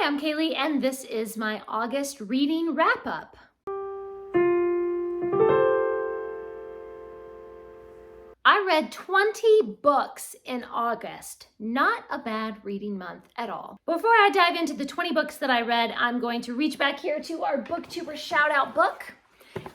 I'm Kaylee, and this is my August reading wrap-up. I read 20 books in August. Not a bad reading month at all. Before I dive into the 20 books that I read, I'm going to reach back here to our Booktuber shout-out book,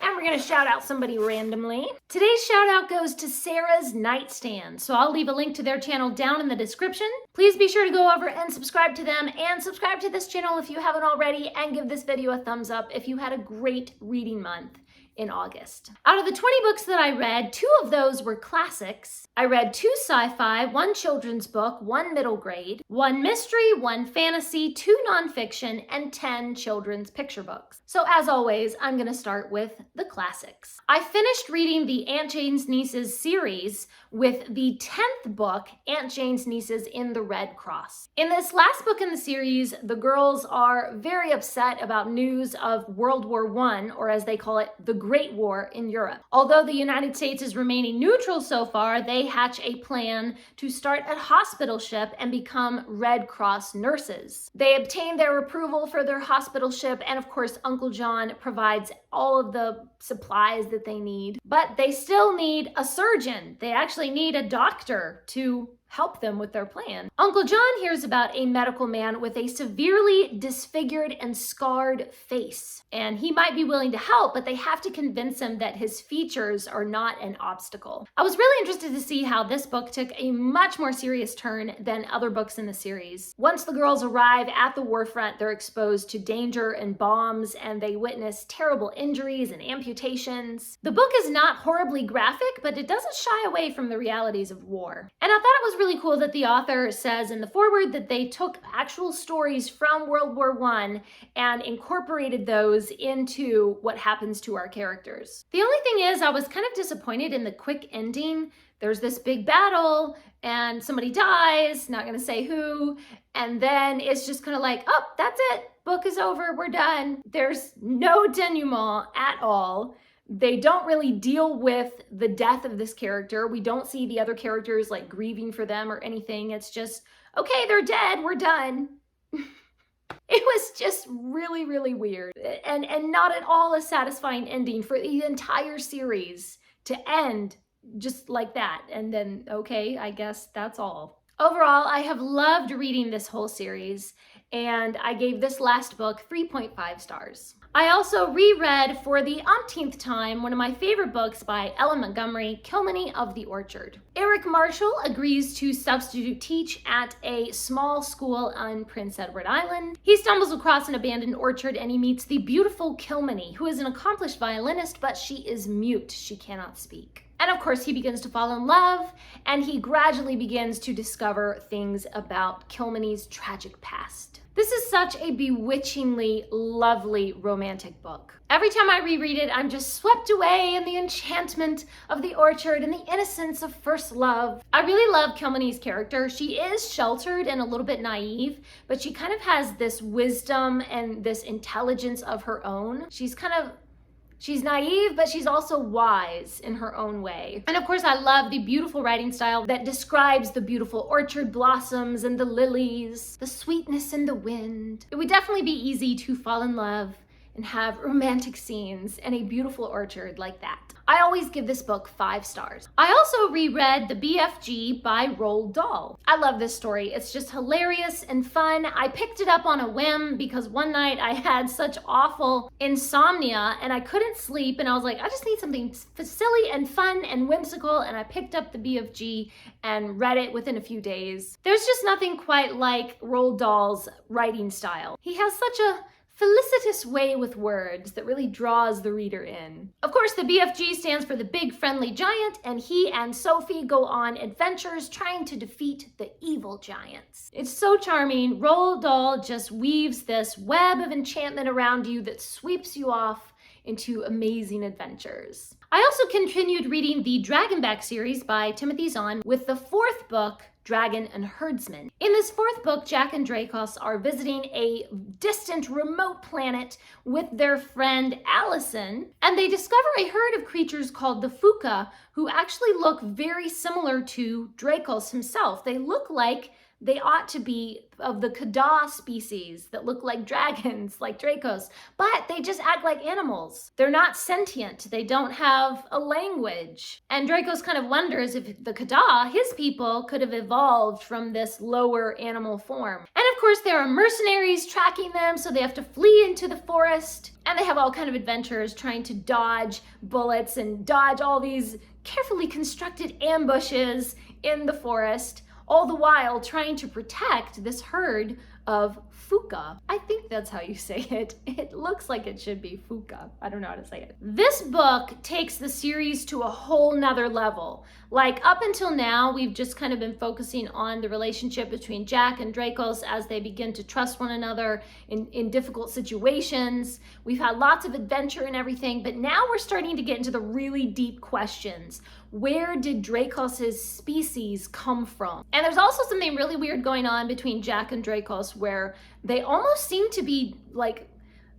and we're going to shout out somebody randomly. Today's shout out goes to Sarah's Nightstand, so I'll leave a link to their channel down in the description. Please be sure to go over and subscribe to them, and subscribe to this channel if you haven't already, and give this video a thumbs up if you had a great reading month in August. Out of the 20 books that I read, 2 of those were classics. I read 2 sci-fi, 1 children's book, 1 middle grade, 1 mystery, 1 fantasy, 2 nonfiction, and 10 children's picture books. So as always, I'm gonna start with the classics. I finished reading the Aunt Jane's Nieces series with the 10th book, Aunt Jane's Nieces in the Red Cross. In this last book in the series, the girls are very upset about news of World War I, or as they call it, the Great War in Europe. Although the United States is remaining neutral so far, they hatch a plan to start a hospital ship and become Red Cross nurses. They obtain their approval for their hospital ship, and of course Uncle John provides all of the supplies that they need. But they still need a surgeon. They actually need a doctor to help them with their plan. Uncle John hears about a medical man with a severely disfigured and scarred face, and he might be willing to help, but they have to convince him that his features are not an obstacle. I was really interested to see how this book took a much more serious turn than other books in the series. Once the girls arrive at the war front, they're exposed to danger and bombs, and they witness terrible injuries and amputations. The book is not horribly graphic, but it doesn't shy away from the realities of war. And I thought it was really cool that the author says in the foreword that they took actual stories from World War I and incorporated those into what happens to our characters. The only thing is, I was kind of disappointed in the quick ending. There's this big battle and somebody dies, not gonna say who, and then it's just kind of like, oh, that's it, book is over, we're done. There's no denouement at all. They don't really deal with the death of this character. We don't see the other characters like grieving for them or anything. It's just, okay, they're dead, we're done. It was just really, really weird and not at all a satisfying ending for the entire series to end just like that. And then, okay, I guess that's all. Overall, I have loved reading this whole series, and I gave this last book 3.5 stars. I also reread for the umpteenth time one of my favorite books by Ellen Montgomery, Kilmeny of the Orchard. Eric Marshall agrees to substitute teach at a small school on Prince Edward Island. He stumbles across an abandoned orchard and he meets the beautiful Kilmeny, who is an accomplished violinist, but she is mute. She cannot speak. And of course, he begins to fall in love, and he gradually begins to discover things about Kilmeny's tragic past. This is such a bewitchingly lovely romantic book. Every time I reread it, I'm just swept away in the enchantment of the orchard and the innocence of first love. I really love Kilmeny's character. She is sheltered and a little bit naive, but she kind of has this wisdom and this intelligence of her own. She's naive, but she's also wise in her own way. And of course, I love the beautiful writing style that describes the beautiful orchard blossoms and the lilies, the sweetness in the wind. It would definitely be easy to fall in love and have romantic scenes in a beautiful orchard like that. I always give this book 5 stars. I also reread The BFG by Roald Dahl. I love this story. It's just hilarious and fun. I picked it up on a whim because one night I had such awful insomnia and I couldn't sleep, and I was like, I just need something silly and fun and whimsical, and I picked up the BFG and read it within a few days. There's just nothing quite like Roald Dahl's writing style. He has such a felicitous way with words that really draws the reader in. Of course, the BFG stands for the Big Friendly Giant, and he and Sophie go on adventures trying to defeat the evil giants. It's so charming. Roald Dahl just weaves this web of enchantment around you that sweeps you off into amazing adventures. I also continued reading the Dragonback series by Timothy Zahn with the 4th book, Dragon and Herdsman. In this 4th book, Jack and Dracos are visiting a distant, remote planet with their friend Allison, and they discover a herd of creatures called the Fuka, who actually look very similar to Dracos himself. They look like They ought to be of the Kada species that look like dragons, like Dracos, but they just act like animals. They're not sentient. They don't have a language. And Dracos kind of wonders if the Kada, his people, could have evolved from this lower animal form. And of course, there are mercenaries tracking them, so they have to flee into the forest. And they have all kind of adventures trying to dodge bullets and dodge all these carefully constructed ambushes in the forest, all the while trying to protect this herd of Fuka. I think that's how you say it. It looks like it should be Fuka. I don't know how to say it. This book takes the series to a whole nother level. Like, up until now, we've just kind of been focusing on the relationship between Jack and Dracos as they begin to trust one another in difficult situations. We've had lots of adventure and everything, but now we're starting to get into the really deep questions. Where did Dracos' species come from? And there's also something really weird going on between Jack and Dracos where they almost seem to be like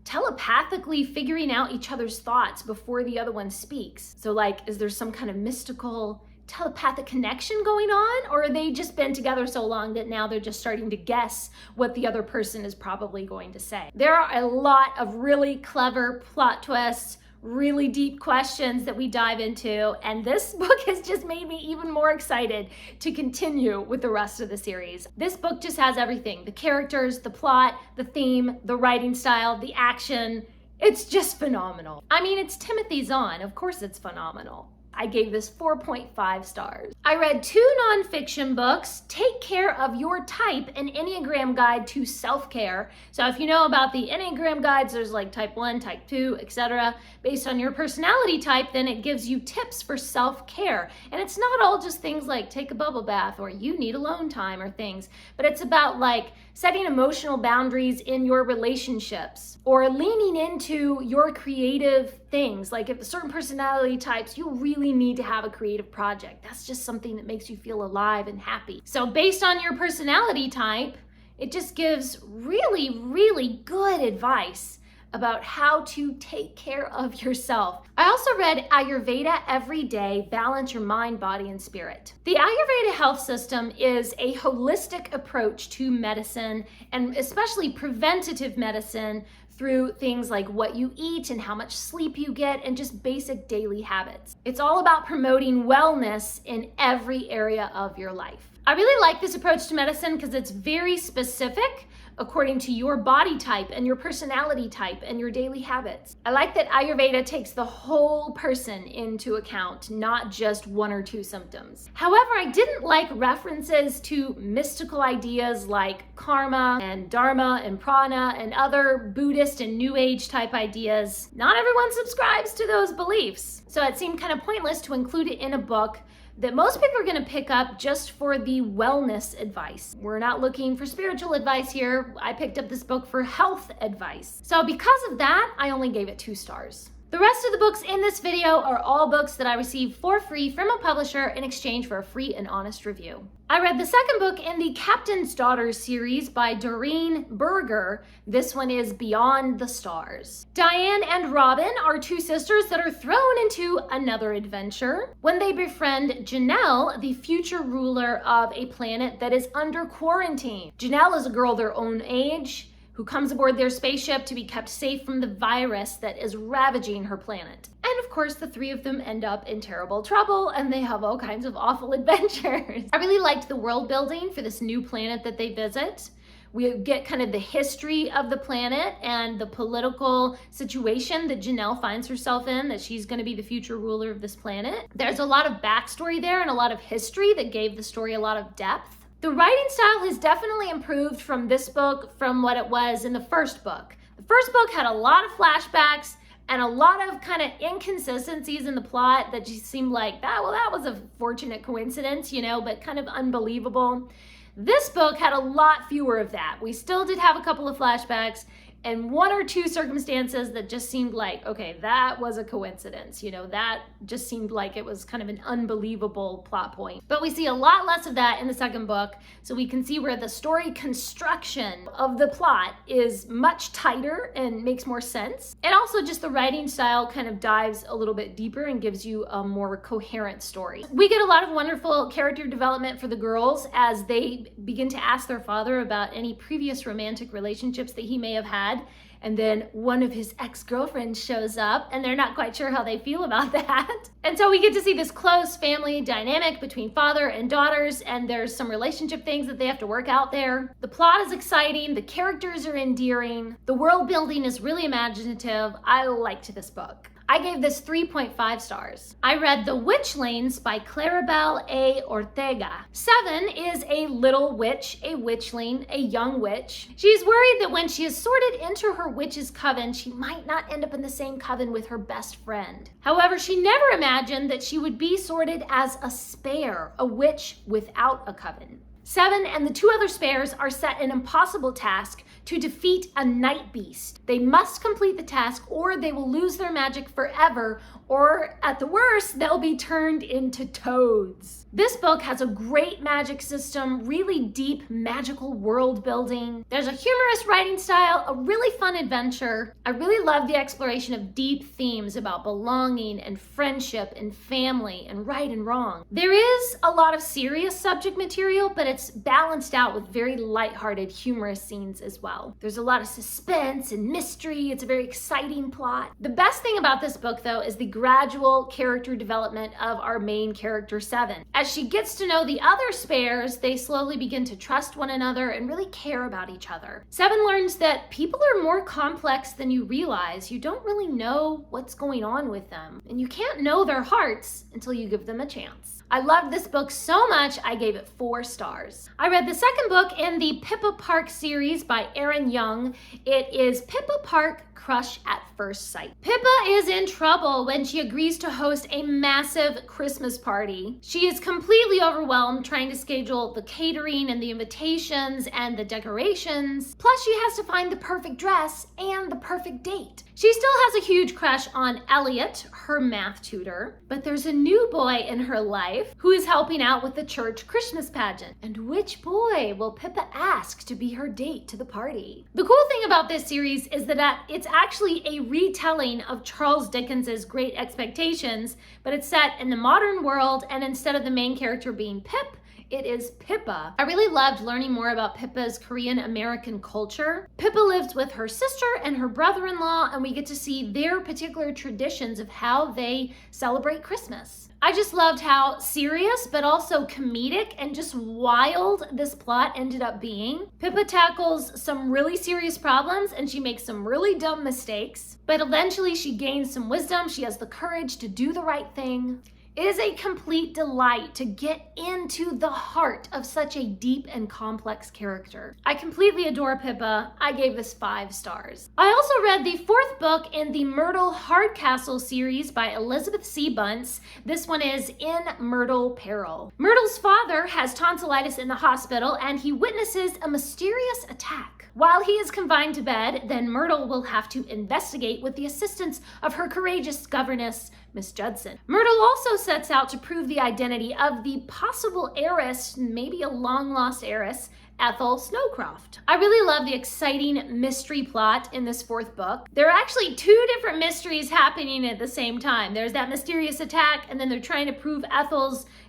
telepathically figuring out each other's thoughts before the other one speaks. So like, is there some kind of mystical telepathic connection going on, or are they just been together so long that now they're just starting to guess what the other person is probably going to say? There are a lot of really clever plot twists, really deep questions that we dive into, and this book has just made me even more excited to continue with the rest of the series. This book just has everything: the characters, the plot, the theme, the writing style, the action. It's just phenomenal. I mean, it's Timothy Zahn, of course it's phenomenal. I gave this 4.5 stars. I read 2 nonfiction books, Take Care of Your Type, an Enneagram Guide to Self-Care. So if you know about the Enneagram guides, there's like type 1, type 2, etc. Based on your personality type, then it gives you tips for self-care. And it's not all just things like take a bubble bath or you need alone time or things, but it's about like setting emotional boundaries in your relationships or leaning into your creative things. Like if certain personality types, you really need to have a creative project. That's just something that makes you feel alive and happy. So based on your personality type, it just gives really, really good advice about how to take care of yourself. I also read Ayurveda Every Day, Balance Your Mind, Body, and Spirit. The Ayurveda health system is a holistic approach to medicine, and especially preventative medicine, through things like what you eat and how much sleep you get and just basic daily habits. It's all about promoting wellness in every area of your life. I really like this approach to medicine because it's very specific according to your body type and your personality type and your daily habits. I like that Ayurveda takes the whole person into account, not just 1 or 2 symptoms. However, I didn't like references to mystical ideas like karma and dharma and prana and other Buddhist and New Age type ideas. Not everyone subscribes to those beliefs, so it seemed kind of pointless to include it in a book that most people are going to pick up just for the wellness advice. We're not looking for spiritual advice here. I picked up this book for health advice. So because of that, I only gave it 2 stars. The rest of the books in this video are all books that I received for free from a publisher in exchange for a free and honest review. I read the second book in the Captain's Daughters series by Doreen Berger. This one is Beyond the Stars. Diane and Robin are 2 sisters that are thrown into another adventure when they befriend Janelle, the future ruler of a planet that is under quarantine. Janelle is a girl their own age who comes aboard their spaceship to be kept safe from the virus that is ravaging her planet. And of course, the 3 of them end up in terrible trouble and they have all kinds of awful adventures. I really liked the world building for this new planet that they visit. We get kind of the history of the planet and the political situation that Janelle finds herself in, that she's going to be the future ruler of this planet. There's a lot of backstory there and a lot of history that gave the story a lot of depth. The writing style has definitely improved from this book from what it was in the first book. The first book had a lot of flashbacks and a lot of kind of inconsistencies in the plot that just seemed like, that was a fortunate coincidence, you know, but kind of unbelievable. This book had a lot fewer of that. We still did have a couple of flashbacks, and one or two circumstances that just seemed like, okay, that was a coincidence. You know, that just seemed like it was kind of an unbelievable plot point. But we see a lot less of that in the second book, so we can see where the story construction of the plot is much tighter and makes more sense. And also just the writing style kind of dives a little bit deeper and gives you a more coherent story. We get a lot of wonderful character development for the girls as they begin to ask their father about any previous romantic relationships that he may have had. And then one of his ex-girlfriends shows up and they're not quite sure how they feel about that. And so we get to see this close family dynamic between father and daughters, and there's some relationship things that they have to work out there. The plot is exciting, the characters are endearing, the world building is really imaginative. I liked this book. I gave this 3.5 stars. I read The Witchlings by Claribel A. Ortega. 7 is a little witch, a witchling, a young witch. She's worried that when she is sorted into her witch's coven, she might not end up in the same coven with her best friend. However, she never imagined that she would be sorted as a spare, a witch without a coven. 7 and the 2 other spares are set an impossible task to defeat a night beast. They must complete the task or they will lose their magic forever, or at the worst, they'll be turned into toads. This book has a great magic system, really deep magical world building. There's a humorous writing style, a really fun adventure. I really love the exploration of deep themes about belonging and friendship and family and right and wrong. There is a lot of serious subject material, but it's balanced out with very lighthearted, humorous scenes as well. There's a lot of suspense and mystery. It's a very exciting plot. The best thing about this book, though, is the gradual character development of our main character, 7. As she gets to know the other spares, they slowly begin to trust one another and really care about each other. 7 learns that people are more complex than you realize. You don't really know what's going on with them, and you can't know their hearts until you give them a chance. I loved this book so much, I gave it 4 stars. I read the second book in the Pippa Park series by Erin Young. It is Pippa Park Crush at First Sight. Pippa is in trouble when she agrees to host a massive Christmas party. She is completely overwhelmed trying to schedule the catering and the invitations and the decorations. Plus, she has to find the perfect dress and the perfect date. She still has a huge crush on Elliot, her math tutor, but there's a new boy in her life who is helping out with the church Christmas pageant. And which boy will Pippa ask to be her date to the party? The cool thing about this series is that it's actually a retelling of Charles Dickens's Great Expectations, but it's set in the modern world, and instead of the main character being Pip, it is Pippa. I really loved learning more about Pippa's Korean American culture. Pippa lives with her sister and her brother-in-law, and we get to see their particular traditions of how they celebrate Christmas. I just loved how serious but also comedic and just wild this plot ended up being. Pippa tackles some really serious problems and she makes some really dumb mistakes, but eventually she gains some wisdom. She has the courage to do the right thing. It is a complete delight to get into the heart of such a deep and complex character. I completely adore Pippa. I gave this 5 stars. I also read the 4th book in the Myrtle Hardcastle series by Elizabeth C. Bunce. This one is In Myrtle Peril. Myrtle's father has tonsillitis in the hospital and he witnesses a mysterious attack. While he is confined to bed, then Myrtle will have to investigate with the assistance of her courageous governess, Miss Judson. Myrtle also sets out to prove the identity of the possible heiress, maybe a long-lost heiress, Ethel Snowcroft. I really love the exciting mystery plot in this 4th book. There are actually 2 different mysteries happening at the same time. There's that mysterious attack, and then they're trying to prove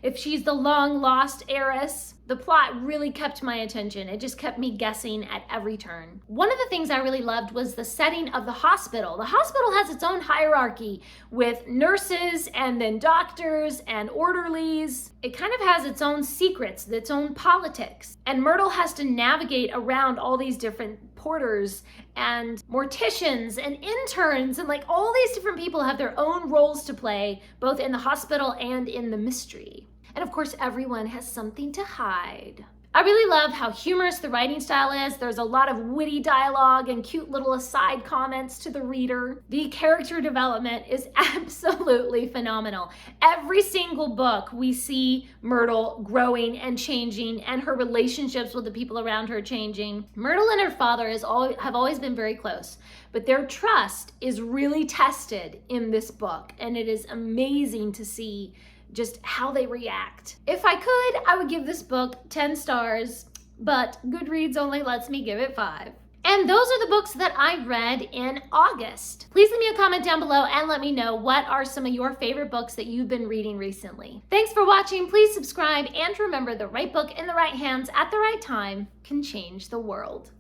if she's the long-lost heiress. The plot really kept my attention. It just kept me guessing at every turn. One of the things I really loved was the setting of the hospital. The hospital has its own hierarchy with nurses and then doctors and orderlies. It kind of has its own secrets, its own politics. And Myrtle has to navigate around all these different porters and morticians and interns, and like all these different people have their own roles to play, both in the hospital and in the mystery. And of course, everyone has something to hide. I really love how humorous the writing style is. There's a lot of witty dialogue and cute little aside comments to the reader. The character development is absolutely phenomenal. Every single book we see Myrtle growing and changing, and her relationships with the people around her changing. Myrtle and her father have always been very close, but their trust is really tested in this book, and it is amazing to see just how they react. If I could, I would give this book 10 stars, but Goodreads only lets me give it 5. And those are the books that I read in August. Please leave me a comment down below and let me know what are some of your favorite books that you've been reading recently. Thanks for watching. Please subscribe, and remember, the right book in the right hands at the right time can change the world.